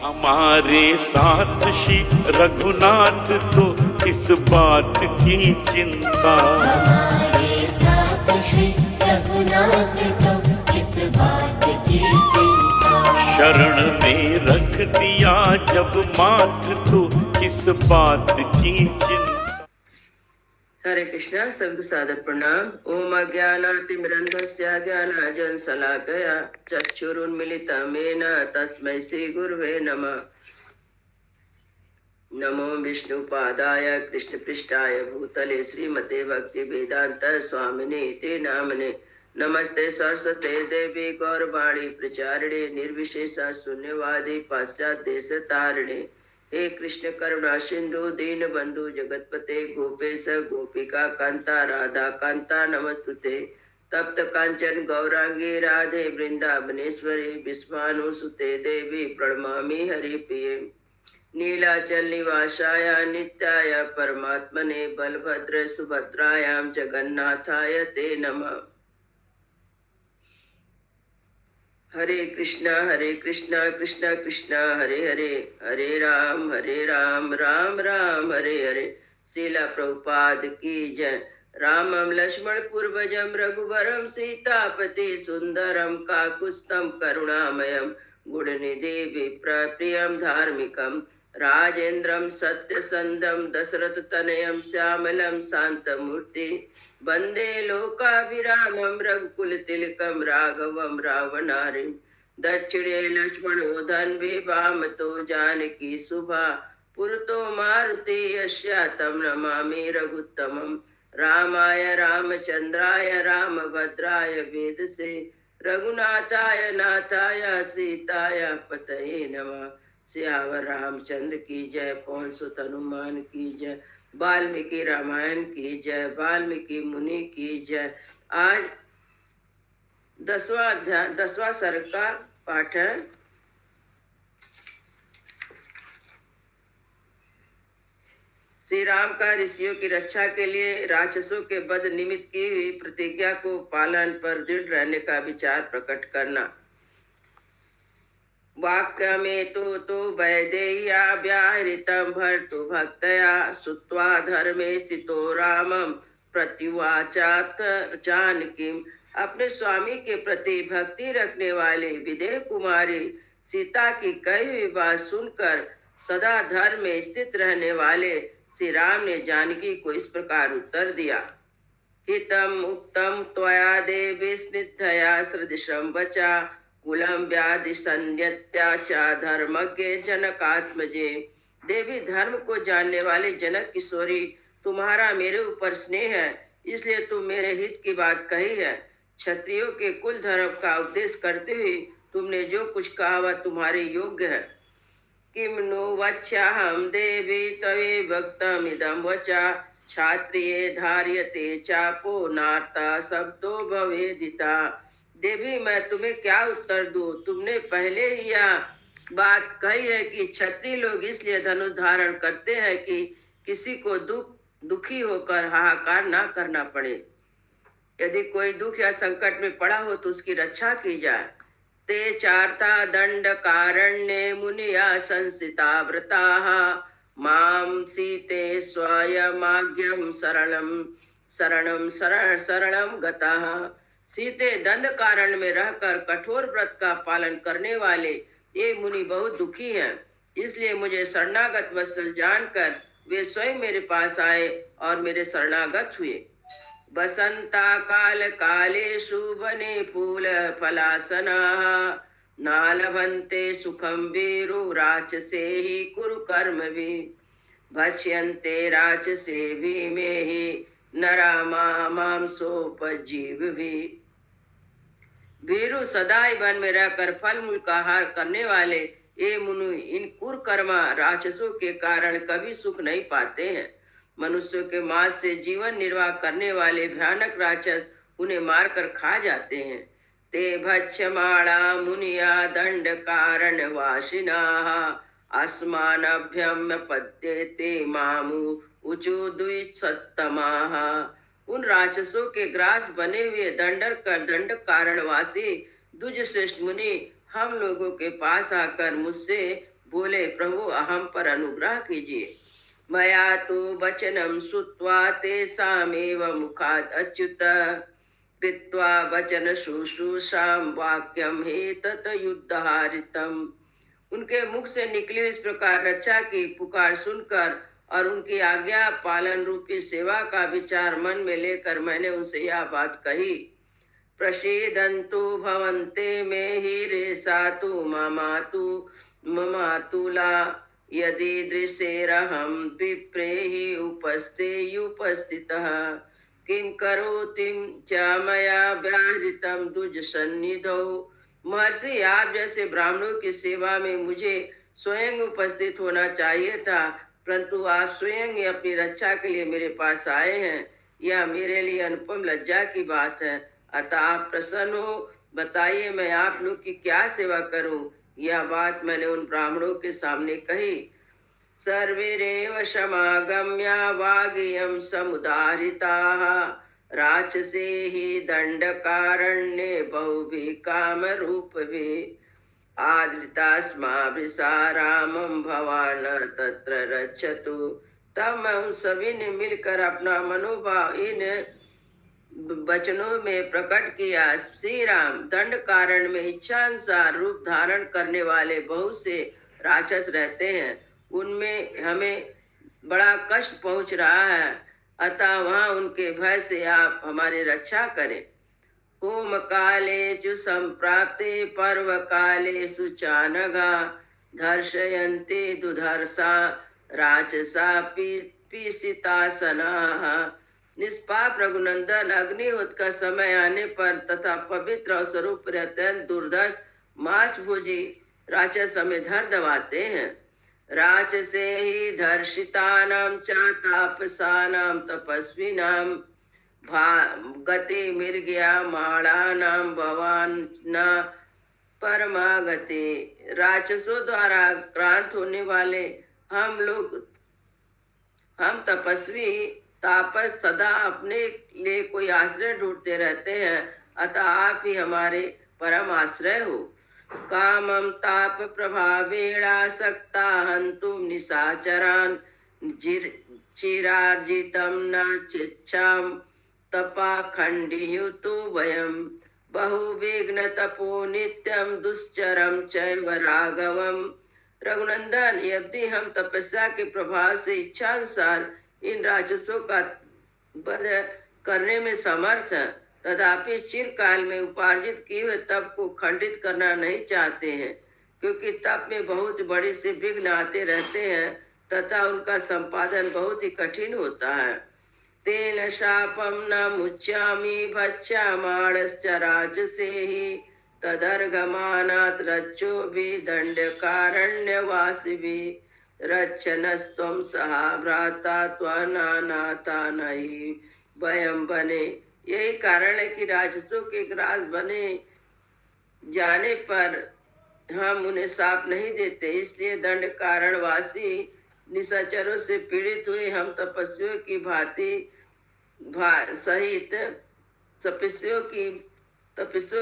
हमारे साथ श्री रघुनाथ तो किस बात की चिंता, हमारे साथ श्री रघुनाथ तो किस बात की चिंता। शरण में रख दिया जब माथ तो किस बात की चिंता। हरे कृष्णा। सभी सादर प्रणाम। ओम अज्ञानातिमिरन्धस्य ज्ञानाञ्जनशलाकया चक्षुरुन्मीलितं येन तस्मै श्री गुरुवे नमः। नमो विष्णुपादाय कृष्णपृष्ठाय भूतले श्रीमते भक्ति वेदांत स्वामिने ते नामने। नमस्ते सरस्वते देवी गौरवाणी प्रचारिणे निर्विशेष शून्यवादी पाश्चात्य देश तारिणे। हे कृष्ण करुणा सिंधु दीन बंधु जगतपते गोपेश गोपिका कांता राधा कांता नमस्तुते। तप्त कांचन गौरांगी राधे वृंदावनेश्वरी विश्वानुसुते देवी प्रणमामि हरिप्रिये। नीलाचल निवासाय नित्याय परमात्मने बलभद्र सुभद्रायां जगन्नाथाय ते नमः। हरे कृष्णा कृष्णा कृष्णा हरे हरे, हरे राम राम राम हरे हरे। श्रीला प्रभुपाद की जय। रामं लक्ष्मण पूर्वजं रघुवरं सीतापति सुंदरम काकुत्स्थं करुणामयं गुणनिधि विप्रप्रियं धार्मिकं राजेन्द्रं सत्यसंधं दशरथतनयं श्यामलं शान्तमूर्ति वंदे लोकाभिरामं रघुकुलतिलकं राघवं रावणारिं। दक्षिणे लक्ष्मणो धन्वे वामतो जानकी शुभा पुरतो मारुति यस्य तं नमामि रघुत्तमं। रामाय रामचंद्राय रामभद्राय वेदसे रघुनाथाय नाथाय सीताय पतये नमः। सियावर रामचंद्र की जय, पवन सुत हनुमान की जय, वाल्मीकि रामायण की जय, वाल्मीकि मुनि की जय। आज 10वां अध्याय 10वां सर्ग का पाठ है। श्री राम का ऋषियों की रक्षा के लिए राक्षसों के वध निमित्त की हुई प्रतिज्ञा को पालन पर दृढ़ रहने का विचार प्रकट करना। वाक्य में तो वैदेह्या व्याहृतं भर्तु भक्तया श्रुत्वा धर्मे स्थितो रामं प्रत्युवाचात जानकीं। अपने स्वामी के प्रति भक्ति रखने वाले विदेह कुमारी सीता की कही हुई बात सुनकर सदा धर्म में स्थित रहने वाले श्री राम ने जानकी को इस प्रकार उत्तर दिया। हितम उक्तम त्वया देवी स्निग्धया सदृशं वचा कुलम व्याधि संयत्या चा धर्मज्ञ जनकात्मजे। देवी धर्म को जानने वाले जनक किशोरी, तुम्हारा मेरे ऊपर स्नेह है, इसलिए तुम मेरे हित की बात कही है। क्षत्रियों के कुल धर्म का उपदेश करते हुए तुमने जो कुछ कहा वह तुम्हारे योग्य है। किम नो वच्याहं देवी तवे भक्तमिदं वचा क्षत्रिये धार्यते चापो नार्ता शब्दो भवेदिता। देवी मैं तुम्हें क्या उत्तर दूं? तुमने पहले ही यह बात कही है कि क्षत्रिय लोग इसलिए धनुष धारण करते हैं कि किसी को दुखी होकर हाहाकार ना करना पड़े। यदि कोई दुख या संकट में पड़ा हो तो उसकी रक्षा की जाए। ते चार्ता दंड कारण्ये मुनिया संसिता व्रताः मां सीते स्वयमाज्ञं शरणं गताः। सीते दंड कारण में रहकर कठोर व्रत का पालन करने वाले ये मुनि बहुत दुखी हैं, इसलिए मुझे शरणागत वत्सल जानकर वे स्वयं मेरे पास आए और मेरे शरणागत हुए। बसंता काल कालेषु वने फूल फलासनाः नालभन्ते सुखं वीरो राक्षसे हि कुरु कर्मभि भक्ष्यन्ते राक्षसे भीमेहि नरा मांसोपजीवभि। वीरु सदाई वन में रहकर फल मूल का आहार करने वाले ये मुनि इन कुकर्मा राक्षसों के कारण कभी सुख नहीं पाते हैं। मनुष्यों के मांस से जीवन निर्वाह करने वाले भयानक राक्षस उन्हें मारकर खा जाते हैं। ते भक्षमाणा मुनिया दंड कारण वासिनाः अस्मानभ्यम पद्येते मामु उचु द्विसत्तमाः। उन राक्षसों के ग्रास बने हुए दंड कारणवासी दुज श्रेष्ठ मुनि हम लोगों के पास आकर मुझसे बोले, प्रभु हम पर अनुग्रह कीजिए। मया तो वचनम श्रुत्वा तेषामेव मुखात् अच्युत कृत्वा वचन शुश्रूषां वाक्यम हे तत युद्धहारितम। उनके मुख से निकली इस प्रकार रक्षा की पुकार सुनकर और उनकी आज्ञा पालन रूपी सेवा का विचार मन में लेकर मैंने उनसे यह बात कही। प्रसीदन्तु भवन्ते मे हीरेषातु ममातुला यदि दृशेरहं विप्रेहि उपस्थितः किं करोति च मया व्याहृतं दुजसन्निधौ। महर्षि, आप जैसे ब्राह्मणों की सेवा में मुझे स्वयं उपस्थित होना चाहिए था, परंतु आप स्वयं ही अपनी रक्षा के लिए मेरे पास आए हैं। यह मेरे लिए अनुपम लज्जा की बात है। अतः आप प्रसन्न हो, बताइए मैं आप लोग की क्या सेवा करूं। यह बात मैंने उन ब्राह्मणों के सामने कही। सर्वेरेव समागम्य वागियं समुदारिताः राक्षसे हि दंडकारण्ये बहुभिः कामरूपभिः आदृतास्माभिः रामं भवान् तत्र रक्षतु। तब मैं उन सभी ने मिलकर अपना मनोभाव इन वचनों में प्रकट किया। श्री राम दंड कारण में इच्छानुसार रूप धारण करने वाले बहुत से राक्षस रहते हैं, उनमें हमें बड़ा कष्ट पहुंच रहा है, अतः वहां उनके भय से आप हमारी रक्षा करें। होम काले चु संप्राप्ते पर्व काले सुचानगा धर्षयन्ते दुधर्षा राक्षसा पीसितासनाः। निष्पाप रघुनंदन, अग्निहोत्र का समय आने पर तथा पवित्र अवसरों पर अत्यंत दुर्धर्ष मांस भोजी राक्षस हमें धर दबाते हैं। राक्षसे ही धर्षितानां च तापसानां तपस्विनां गति मृग्या माणानां भवान न परमागति। राक्षसों द्वारा क्रांत होने वाले हम तपस्वी तापस सदा अपने लिए कोई आश्रय ढूंढते रहते हैं, अतः आप ही हमारे परम आश्रय हो। कामं ताप प्रभावेणासक्ता हन्तुं निशाचरान् चिरार्जितं न चिच्छाम तपाखण्डियुतो वयं बहुविघ्न तपो नित्यं दुश्चरं चैव राघवम्। रघुनंदन, यदि हम तपस्या के प्रभाव से इच्छा अनुसार इन राक्षसों का वध करने में समर्थ हैं, तथापि चिरकाल में उपार्जित किए हुए तप को खंडित करना नहीं चाहते हैं, क्योंकि तप में बहुत बड़े से विघ्न आते रहते हैं तथा उनका संपादन बहुत ही कठिन होता है। तेन शापम न मुच्यामि भक्ष्यमाणश्च राजसेहि तदर्घमानात् रज्जोभिः दण्डकारण्यवासिभिः रक्षणस्त्वं सहा भ्राता त्वनानाता नहि वयं बने। यही कारण है कि राक्षसों के ग्रास बने जाने पर हम उन्हें साप नहीं देते, इसलिए दंड कारणवासी निशाचरों से पीड़ित हुए हम तपस्वियों की भांति सहित तपस्वियों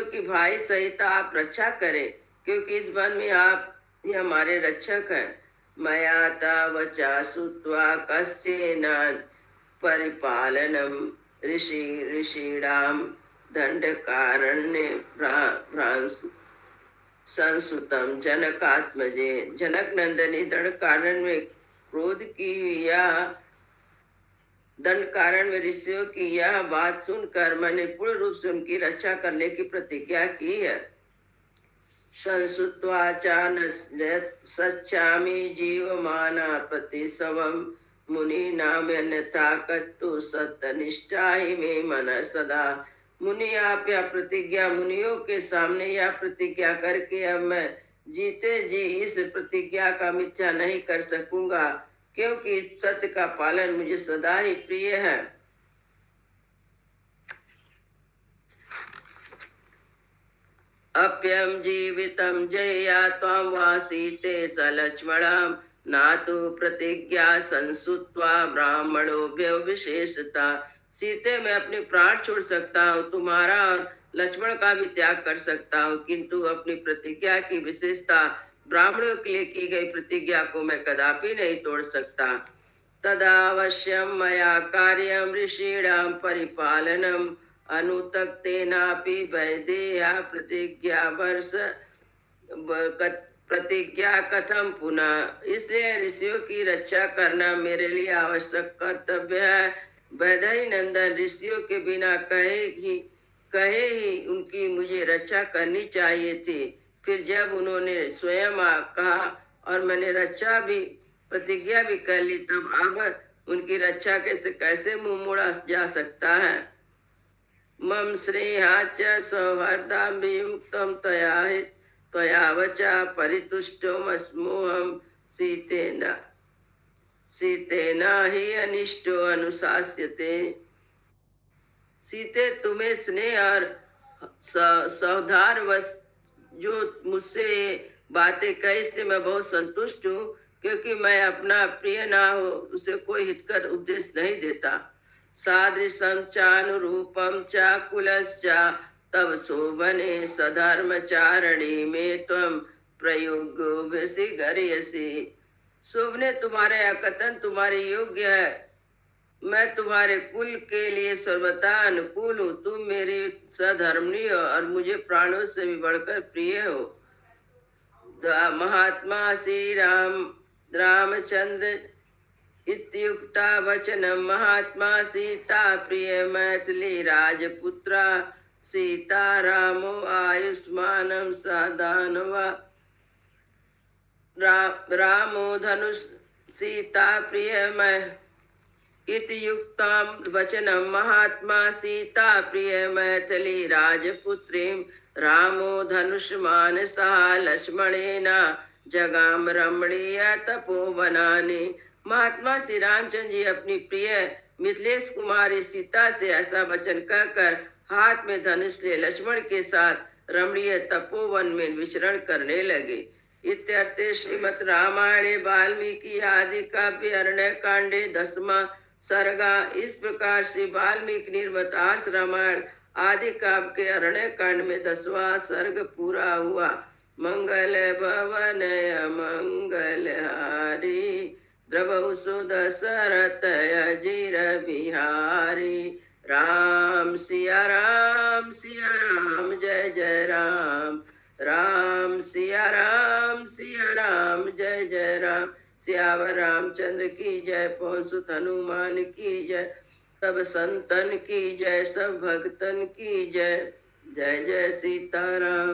की भाई सहित आप रक्षा करें, क्योंकि इस वन में आप ही हमारे रक्षक हैं। मया तावचा श्रुत्वा कश्चन परिपालनम ऋषीणां दंडकारण्ये संसुतम जनकात्मजे। जनक नंदनी दंड कारण में क्रोध की या दंड कारण में ऋषियों की यह बात सुनकर मैंने पूर्ण रूप से उनकी रक्षा करने की प्रतिज्ञा की है। संसुत्वा सच्चामि जीवमाना प्रतिशवम् मुनीनां अन्यथा कत्तु सत्यनिष्ठा ही मे मन सदा। मुनि, आप यह प्रतिज्ञा मुनियों के सामने यह प्रतिज्ञा करके अब मैं जीते जी इस प्रतिज्ञा का मिथ्या नहीं कर सकूंगा, क्योंकि सत्य का पालन मुझे सदा ही प्रिय है। अप्यम जीवितम जया त्वां वासीते स लक्ष्मणं नातु प्रतिज्ञा संसुत्वा ब्राह्मणोभ्यो विशेषता। सीते मैं अपने प्राण छोड़ सकता हूँ, तुम्हारा और लक्ष्मण का भी त्याग कर सकता हूँ, किंतु अपनी प्रतिज्ञा की विशेषता ब्राह्मणों के लिए की गई प्रतिज्ञा को मैं कदापि नहीं तोड़ सकता। तदावश्यम मया कार्यम ऋषीणाम परिपालनम अनुतक्तेनापि वैदेया प्रतिज्ञा वर्ष प्रतिज्ञा कथम पुनः। इसलिए ऋषियों की रक्षा करना मेरे लिए आवश्यक कर्तव्य है। वैदेही नंदन ऋषियों के बिना कहे ही उनकी मुझे रक्षा करनी चाहिए थी। फिर जब उन्होंने स्वयं कहा और मैंने रक्षा भी प्रतिज्ञा भी कर ली, तब अब उनकी रक्षा कैसे मुंह मोड़ा जा सकता है। मम श्रेयाच सौहार्दाम्बियुक्तं त्वया वचा परितुष्टोऽस्म्योऽहं सीतेन हि अनिष्टो अनुशास्यते। सीते, तुम्हें स्नेह और सौहार्दवश जो मुझसे बातें कही से मैं बहुत संतुष्ट हूँ, क्योंकि मैं अपना प्रिय ना हो उसे कोई हितकर उपदेश नहीं देता। सादृशं चानुरूपं च कुलश्च तव शोभने सधर्मचारिणी में त्वं प्रयोगो वैसी गर्यसि। शोभने तुम्हारे कथन तुम्हारे योग्य है। मैं तुम्हारे कुल के लिए सर्वथा अनुकूल हूँ। तुम मेरी सधर्मनी हो और मुझे प्राणों से भी बढ़कर प्रिय हो। महात्मा श्री रामचंद्र इत्युक्ता वचनम महात्मा सीता प्रिय मैथिली राजपुत्रा सीता रामो आयुष्मानं सदानवा। रामो धनुष सीता प्रिय इत्युक्तं वचनं महात्मा सीता प्रिय मैथिली राजपुत्रीं रामो धनुष्मान सह लक्ष्मणेन जगाम रमणीय तपोवनानि। महात्मा श्री रामचंद्र जी अपनी प्रिय मिथिलेश कुमारी सीता से ऐसा वचन कहकर हाथ में धनुष ले लक्ष्मण के साथ रमणीय तपोवन में विचरण करने लगे। इत्यर्थे श्रीमद् रामायणे वाल्मीकि आदि काव्य अरण्य कांडे 10वां सर्गा। इस प्रकार श्री वाल्मीकि निर्मित आर्ष रामायण आदि काव्य के अरण्य कांड में 10वां सर्ग पूरा हुआ। मंगल भवन मंगल हारी द्रवहु सुदशरथ अजीर बिहारी। राम सिया राम जय जय राम। राम सिया राम जय जय राम। सियावर रामचंद्र की जय। पवन सुत हनुमान की जय। सब संतन की जय, सब भक्तन की जय। जय जय सीताराम।